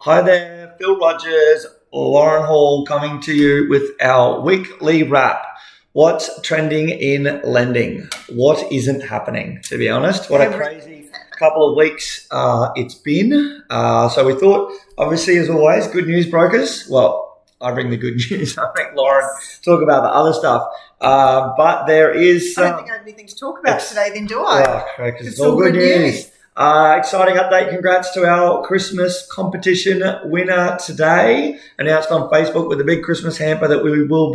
Hi there, Phil Rogers, Lauren Hall coming to you with our weekly wrap. What's trending in lending? What isn't happening, to be honest? What a crazy couple of weeks it's been. So we thought, obviously, as always, good news brokers. Well, I bring the good news. I think Lauren talk about the other stuff. But there is... I don't think I have anything to talk about today then, do I? Oh, correct, because it's all good news. Exciting update. Congrats to our Christmas competition winner today. Announced on Facebook with a big Christmas hamper that will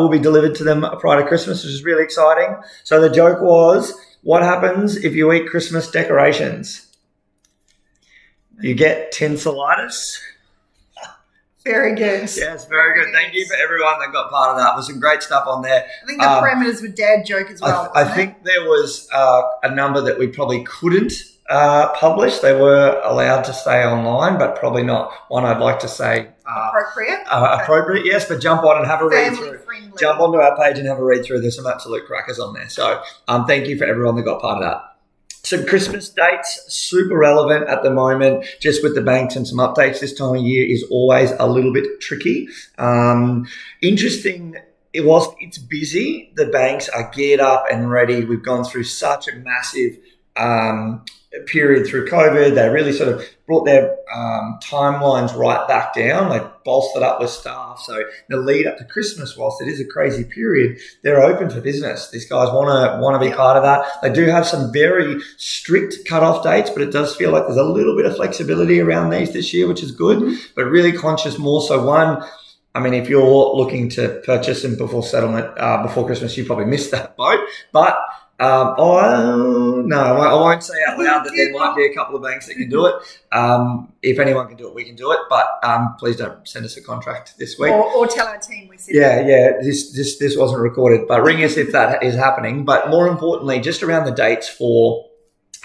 be delivered to them prior to Christmas, which is really exciting. So the joke was, what happens if you eat Christmas decorations? You get tonsillitis. Very good. Yes, very good. Thank you for everyone that got part of that. There's some great stuff on there. I think the parameters were dad joke as well. I think there was a number that we probably couldn't publish. They were allowed to stay online, but probably not one I'd like to say appropriate. Appropriate, yes, but jump on and have a read through. Friendly. Jump onto our page and have a read through. There's some absolute crackers on there. So thank you for everyone that got part of that. Some Christmas dates, super relevant at the moment, just with the banks and some updates. This time of year is always a little bit tricky. Interesting, it's busy. The banks are geared up and ready. We've gone through such a massive period through COVID. They really sort of brought their timelines right back down. They bolstered up with staff. So the lead up to Christmas, whilst it is a crazy period, they're open for business. These guys want to be part of that. They do have some very strict cutoff dates, but it does feel like there's a little bit of flexibility around these this year, which is good, but really conscious more so. One, I mean, if you're looking to purchase them before settlement, before Christmas, you probably missed that boat, but I won't say out loud that there might be a couple of banks that can do it. If anyone can do it, we can do it. But please don't send us a contract this week. Or tell our team we said that. Yeah, this wasn't recorded. But ring us if that is happening. But more importantly, just around the dates for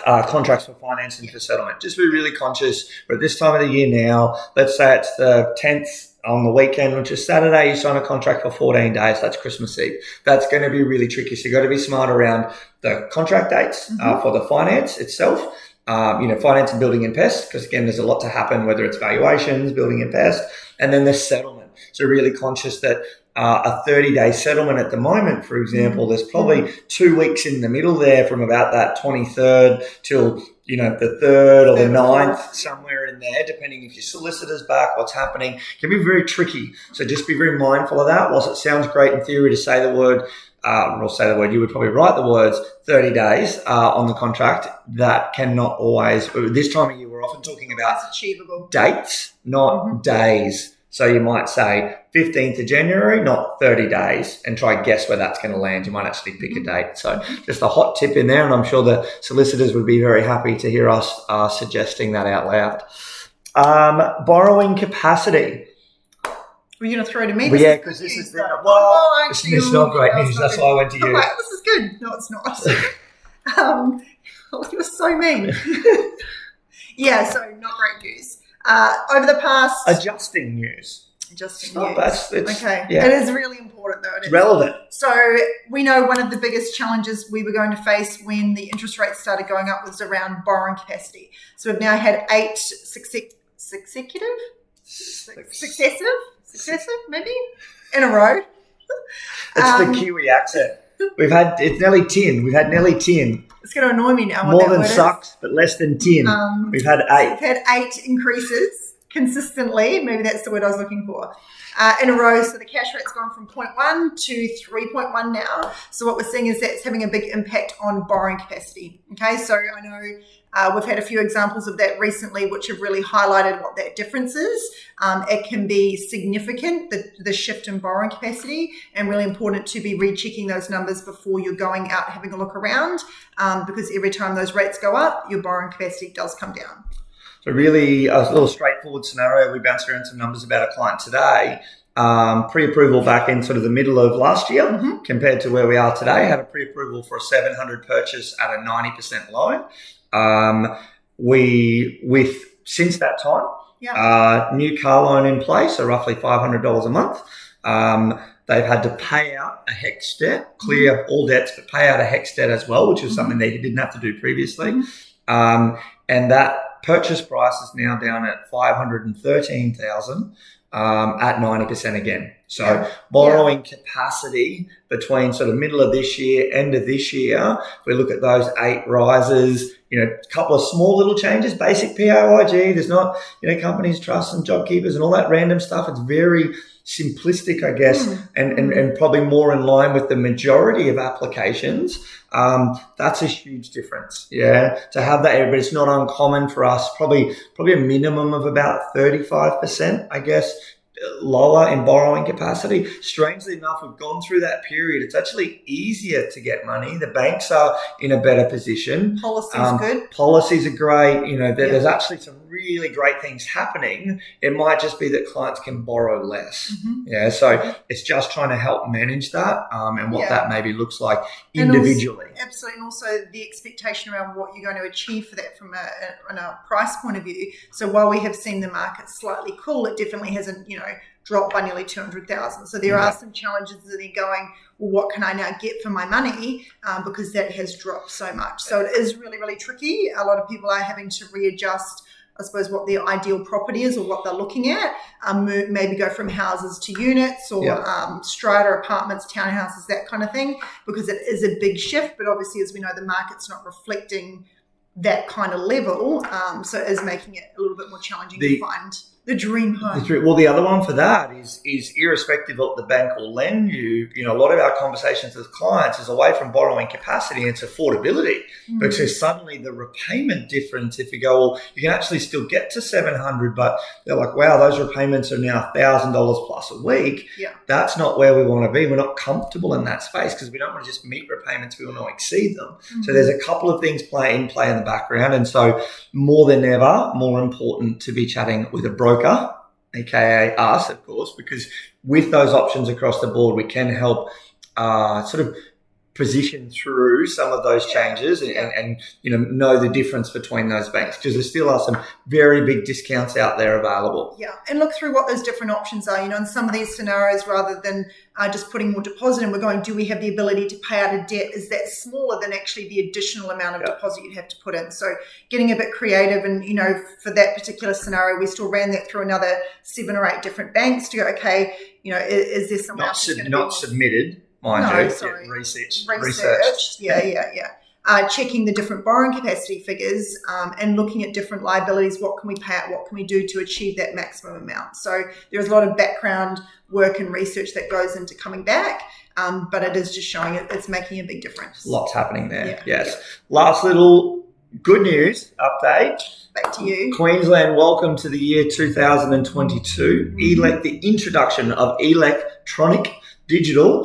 contracts for financing for settlement. Just be really conscious. We're at this time of the year now. Let's say it's the 10th. On the weekend, which is Saturday, you sign a contract for 14 days. That's Christmas Eve. That's going to be really tricky. So you've got to be smart around the contract dates for the finance itself. Finance and building and pest, because again, there's a lot to happen, whether it's valuations, building and pest, and then the settlement. So really conscious that a 30-day settlement at the moment, for example, there's probably 2 weeks in the middle there from about that 23rd till the 3rd or the 9th, somewhere in there, depending if your solicitor's back, what's happening. It can be very tricky. So just be very mindful of that. Whilst it sounds great in theory to say the word, you would probably write the words 30 days on the contract. That cannot always, this time of year, we're often talking about achievable dates, not days. So you might say 15th of January, not 30 days, and try and guess where that's going to land. You might actually pick a date. So just a hot tip in there, and I'm sure the solicitors would be very happy to hear us suggesting that out loud. Borrowing capacity. Were you going to throw to me? Yeah, because this is it's not great news. That's why I went to you. This is good. No, it's not. You're so mean. Yeah, so not great news. Over the past... Adjusting news. Okay. Yeah. It is really important, though. It's relevant. So we know one of the biggest challenges we were going to face when the interest rates started going up was around borrowing capacity. So we've now had 8 successive, maybe, in a row. It's the Kiwi accent. It's nearly 10. We've had nearly 10. It's going to annoy me now. More than sucks, but less than 10. We've had 8. We've had 8 increases consistently. Maybe that's the word I was looking for. In a row. So the cash rate's gone from 0.1 to 3.1 now. So what we're seeing is that's having a big impact on borrowing capacity. Okay, so I know we've had a few examples of that recently, which have really highlighted what that difference is. It can be significant, the shift in borrowing capacity, and really important to be rechecking those numbers before you're going out having a look around, because every time those rates go up, your borrowing capacity does come down. So really a little straightforward scenario. We bounced around some numbers about a client today. Pre-approval back in sort of the middle of last year compared to where we are today. Had a pre-approval for a 700 purchase at a 90% loan. Since that time, new car loan in place, so roughly $500 a month. They've had to pay out a HEX debt, clear all debts, but pay out a HEX debt as well, which was something they didn't have to do previously. And that purchase price is now down at 513,000 at 90% again. So borrowing capacity between sort of middle of this year, end of this year, if we look at those 8 rises, a couple of small little changes, basic PAYG, there's not, companies, trusts and job keepers and all that random stuff. It's very simplistic, I guess, and probably more in line with the majority of applications. That's a huge difference. Yeah. To have that, but it's not uncommon for us, probably a minimum of about 35%, I guess, lower in borrowing capacity. Strangely enough, we've gone through that period. It's actually easier to get money. The banks are in a better position. Policy's good. Policies are great. There's actually some really great things happening. It might just be that clients can borrow less. Yeah. So it's just trying to help manage that and what that maybe looks like individually. Absolutely. And also the expectation around what you're going to achieve for that from a price point of view. So while we have seen the market slightly cool, it definitely hasn't, dropped by nearly 200,000. So there are some challenges that are going, well, what can I now get for my money? Because that has dropped so much. So it is really, really tricky. A lot of people are having to readjust, I suppose, what their ideal property is or what they're looking at. Maybe go from houses to units or strata apartments, townhouses, that kind of thing, because it is a big shift. But obviously, as we know, the market's not reflecting that kind of level. So it is making it a little bit more challenging to find the dream home. Well, the other one for that is irrespective of what the bank will lend you, a lot of our conversations with clients is away from borrowing capacity and it's affordability. Because suddenly the repayment difference, if you go, well, you can actually still get to 700, but they're like, wow, those repayments are now $1,000 plus a week. Yeah. That's not where we want to be. We're not comfortable in that space because we don't want to just meet repayments. We want to exceed them. So there's a couple of things play in the background. And so more than ever, more important to be chatting with a broker, aka us, of course, because with those options across the board, we can help sort of position through some of those changes and know the difference between those banks, because there still are some very big discounts out there available. Yeah, and look through what those different options are. In some of these scenarios, rather than just putting more deposit in, we're going, do we have the ability to pay out a debt? Is that smaller than actually the additional amount of deposit you'd have to put in? So getting a bit creative, and for that particular scenario, we still ran that through another 7 or 8 different banks to go, okay, is there someone else not submitted? Research. Checking the different borrowing capacity figures and looking at different liabilities. What can we pay out? What can we do to achieve that maximum amount? So there's a lot of background work and research that goes into coming back, but it is just showing it's making a big difference. Lots happening there. Yes. Last little good news update. Back to you. Queensland, welcome to the year 2022. The introduction of electronic digital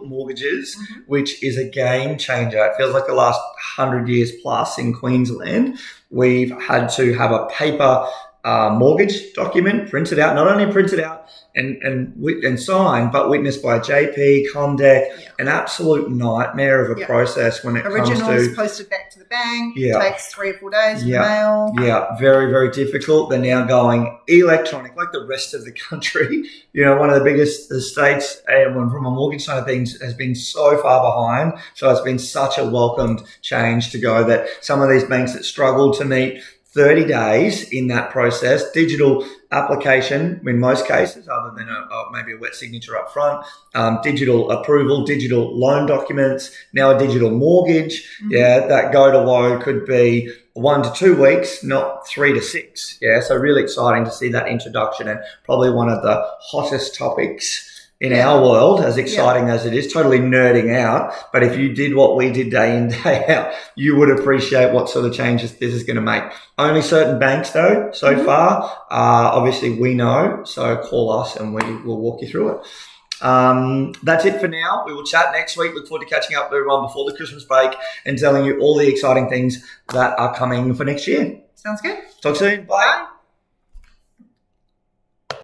mortgages, which is a game changer. It feels like the last 100 years plus in Queensland, we've had to have a paper mortgage document printed out, not only printed out and signed, but witnessed by JP, Comdec, an absolute nightmare of a process when it comes to... Originals posted back to the bank, takes 3 or 4 days for mail. Yeah, very, very difficult. They're now going electronic, like the rest of the country. One of the biggest states from a mortgage side of things has been so far behind. So it's been such a welcomed change to go that some of these banks that struggled to meet 30 days in that process, digital application in most cases, other than maybe a wet signature up front, digital approval, digital loan documents, now a digital mortgage. That go to woe could be 1 to 2 weeks, not 3 to 6. So really exciting to see that introduction, and probably one of the hottest topics in our world, as exciting as it is, totally nerding out. But if you did what we did day in, day out, you would appreciate what sort of changes this is going to make. Only certain banks, though, so far. Obviously, we know, so call us and we will walk you through it. That's it for now. We will chat next week. Look forward to catching up with everyone before the Christmas break and telling you all the exciting things that are coming for next year. Sounds good. Talk soon. Bye.